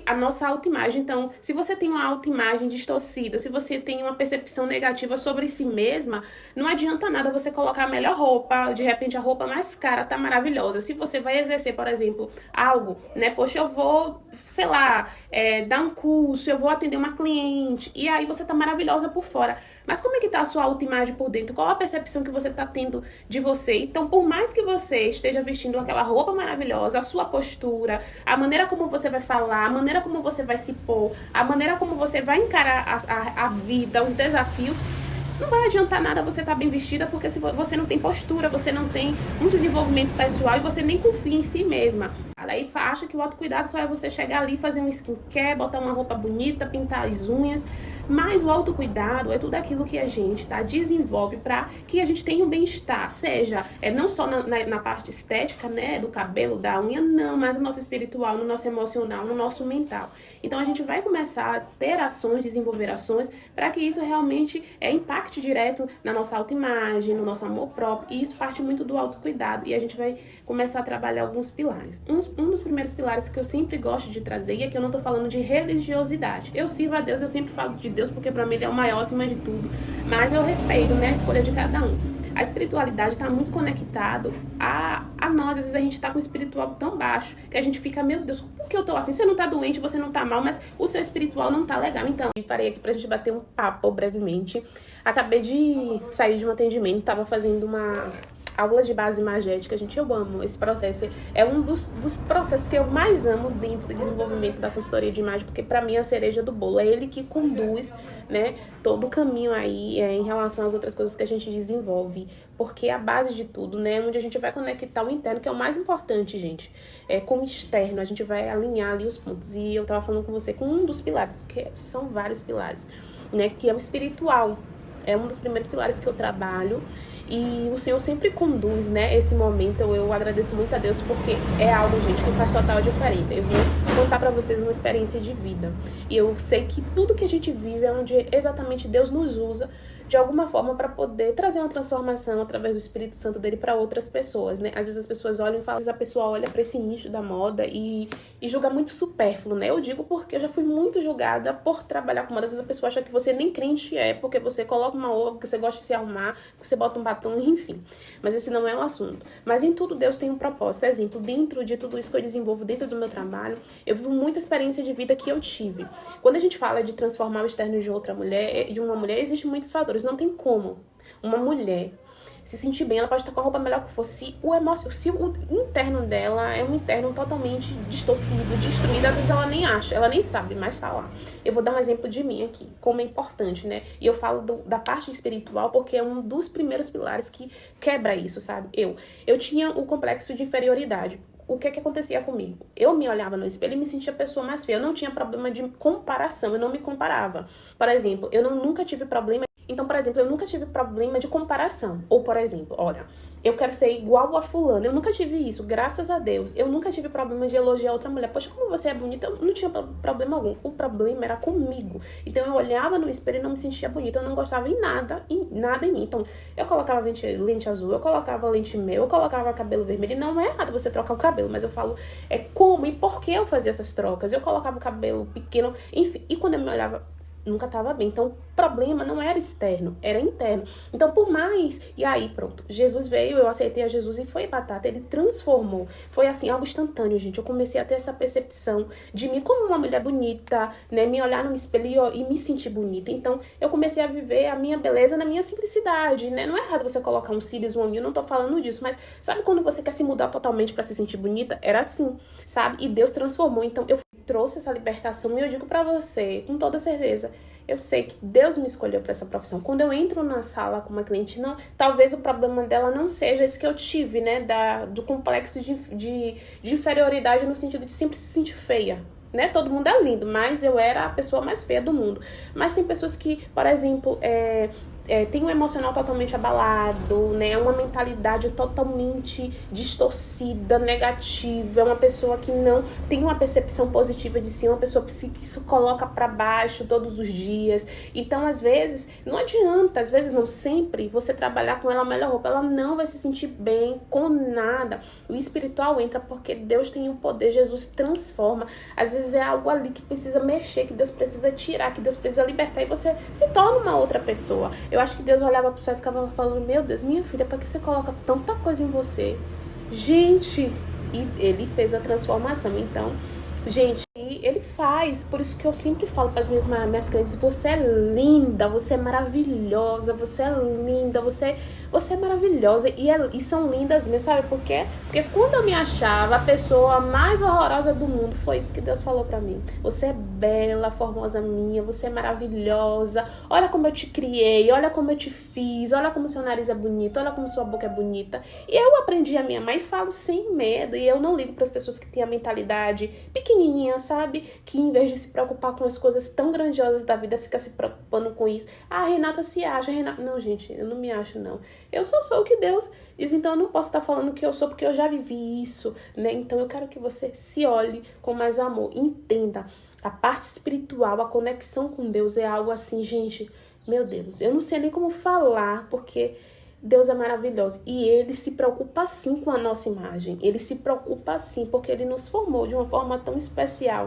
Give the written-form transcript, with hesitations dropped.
a nossa autoimagem. Então, se você tem uma autoimagem distorcida, se você tem uma percepção negativa sobre si mesma, não adianta nada você colocar a melhor roupa, de repente a roupa mais cara tá maravilhosa. Se você vai exercer, por exemplo, algo, né? Poxa, eu vou, sei lá, dar um curso, eu vou atender uma cliente, e aí você tá maravilhosa por fora. Mas como é que tá a sua autoimagem por dentro? Qual a percepção que você tá tendo de você? Então, por mais que você esteja vestindo aquela roupa maravilhosa, a sua postura, a maneira como você vai falar, a maneira como você vai se pôr, a maneira como você vai encarar a vida, os desafios, não vai adiantar nada você estar bem vestida, porque se você não tem postura, você não tem um desenvolvimento pessoal e você nem confia em si mesma. Aí acha que o autocuidado só é você chegar ali, fazer um skincare, botar uma roupa bonita, pintar as unhas. Mas o autocuidado é tudo aquilo que a gente desenvolve para que a gente tenha um bem-estar, seja não só na parte estética, né, do cabelo, da unha, não, mas no nosso espiritual, no nosso emocional, no nosso mental. Então a gente vai começar a ter ações, desenvolver ações para que isso realmente impacte direto na nossa autoimagem, no nosso amor próprio, e isso parte muito do autocuidado, e a gente vai começar a trabalhar alguns pilares. Um dos primeiros pilares que eu sempre gosto de trazer, e aqui eu não tô falando de religiosidade. Eu sirvo a Deus, eu sempre falo de Deus porque para mim ele é o maior acima de tudo, mas eu respeito, né, a escolha de cada um. A espiritualidade está muito conectado a nós. Às vezes a gente está com o espiritual tão baixo que a gente fica, meu Deus, por que eu tô assim? Você não tá doente, você não tá mal, mas o seu espiritual não tá legal. Então, eu parei aqui pra gente bater um papo brevemente. Acabei de sair de um atendimento, tava fazendo uma aula de base imagética. Gente, eu amo esse processo. É um dos processos que eu mais amo dentro do desenvolvimento da consultoria de imagem, porque pra mim é a cereja do bolo. É ele que conduz, né, todo o caminho aí em relação às outras coisas que a gente desenvolve. Porque é a base de tudo, né, onde a gente vai conectar o interno, que é o mais importante, gente. Com o externo, a gente vai alinhar ali os pontos. E eu tava falando com você com um dos pilares, porque são vários pilares, né, que é o espiritual. É um dos primeiros pilares que eu trabalho. E o Senhor sempre conduz, né, esse momento. Eu agradeço muito a Deus, porque é algo, gente, que faz total diferença. Eu vou contar pra vocês uma experiência de vida. E eu sei que tudo que a gente vive é onde exatamente Deus nos usa de alguma forma para poder trazer uma transformação através do Espírito Santo dele para outras pessoas, né? Às vezes as pessoas olham e falam, às vezes a pessoa olha para esse nicho da moda e julga muito supérfluo, né? Eu digo porque eu já fui muito julgada por trabalhar com moda. Às vezes a pessoa acha que você nem crente porque você coloca uma roupa, porque você gosta de se arrumar, porque você bota um batom, enfim. Mas esse não é o assunto. Mas em tudo Deus tem um propósito. Exemplo, dentro de tudo isso que eu desenvolvo dentro do meu trabalho, eu vivo muita experiência de vida que eu tive. Quando a gente fala de transformar o externo de outra mulher, de uma mulher, existem muitos fatores. Não tem como uma mulher se sentir bem, ela pode estar com a roupa melhor que for, se o interno dela é um interno totalmente distorcido, destruído, às vezes ela nem acha, ela nem sabe, mas tá lá. Eu vou dar um exemplo de mim aqui, como é importante, né? E eu falo da parte espiritual porque é um dos primeiros pilares que quebra isso, sabe? Eu tinha o complexo de inferioridade. O que acontecia comigo? Eu me olhava no espelho e me sentia a pessoa mais feia. Eu não tinha problema de comparação, eu não me comparava. Por exemplo, nunca tive problema. Então, por exemplo, eu nunca tive problema de comparação. Ou, por exemplo, olha, eu quero ser igual a fulano. Eu nunca tive isso, graças a Deus. Eu nunca tive problema de elogiar outra mulher. Poxa, como você é bonita, eu não tinha problema algum. O problema era comigo. Então, eu olhava no espelho e não me sentia bonita. Eu não gostava em nada em mim. Então, eu colocava lente azul, eu colocava lente meu, eu colocava cabelo vermelho. E não é errado você trocar o cabelo, mas eu falo como e por que eu fazia essas trocas. Eu colocava o cabelo pequeno, enfim. E quando eu me olhava, nunca tava bem. Então, o problema não era externo, era interno. Então, por mais... E aí, pronto. Jesus veio, eu aceitei a Jesus e foi batata. Ele transformou. Foi assim, algo instantâneo, gente. Eu comecei a ter essa percepção de mim como uma mulher bonita, né? Me olhar no espelho e me sentir bonita. Então, eu comecei a viver a minha beleza na minha simplicidade, né? Não é errado você colocar um cílios, uma unha, eu não tô falando disso. Mas sabe quando você quer se mudar totalmente pra se sentir bonita? Era assim, sabe? E Deus transformou. Então, eu trouxe essa libertação e eu digo pra você, com toda certeza, eu sei que Deus me escolheu para essa profissão. Quando eu entro na sala com uma cliente, não, talvez o problema dela não seja esse que eu tive, né, do complexo de inferioridade no sentido de sempre se sentir feia, né? Todo mundo é lindo, mas eu era a pessoa mais feia do mundo. Mas tem pessoas que, por exemplo, tem um emocional totalmente abalado, né? É uma mentalidade totalmente distorcida, negativa, é uma pessoa que não tem uma percepção positiva de si, é uma pessoa que se coloca para baixo todos os dias. Então, às vezes, não adianta, às vezes não sempre, você trabalhar com ela a melhor roupa, ela não vai se sentir bem com nada. O espiritual entra porque Deus tem o poder, Jesus transforma. Às vezes é algo ali que precisa mexer, que Deus precisa tirar, que Deus precisa libertar, e você se torna uma outra pessoa. Eu acho que Deus olhava pro céu e ficava falando: meu Deus, minha filha, pra que você coloca tanta coisa em você? Gente, e ele fez a transformação. Então, gente, ele faz. Por isso que eu sempre falo para as minhas clientes: você é linda, você é maravilhosa, você é linda, você é maravilhosa. E são lindas mesmo, sabe por quê? Porque quando eu me achava a pessoa mais horrorosa do mundo, foi isso que Deus falou para mim: você é bela, formosa minha, você é maravilhosa, olha como eu te criei, olha como eu te fiz, olha como seu nariz é bonito, olha como sua boca é bonita. E eu aprendi a minha mãe e falo sem medo, e eu não ligo para as pessoas que têm a mentalidade pequenininha, sabe? Que em vez de se preocupar com as coisas tão grandiosas da vida, fica se preocupando com isso. Ah, a Renata se acha, Renata... Não, gente, eu não me acho, não. Eu só sou o que Deus diz, então eu não posso estar falando que eu sou, porque eu já vivi isso, né? Então eu quero que você se olhe com mais amor, entenda. A parte espiritual, a conexão com Deus é algo assim, gente, meu Deus, eu não sei nem como falar, porque Deus é maravilhoso. E Ele se preocupa sim com a nossa imagem. Ele se preocupa sim, porque Ele nos formou de uma forma tão especial.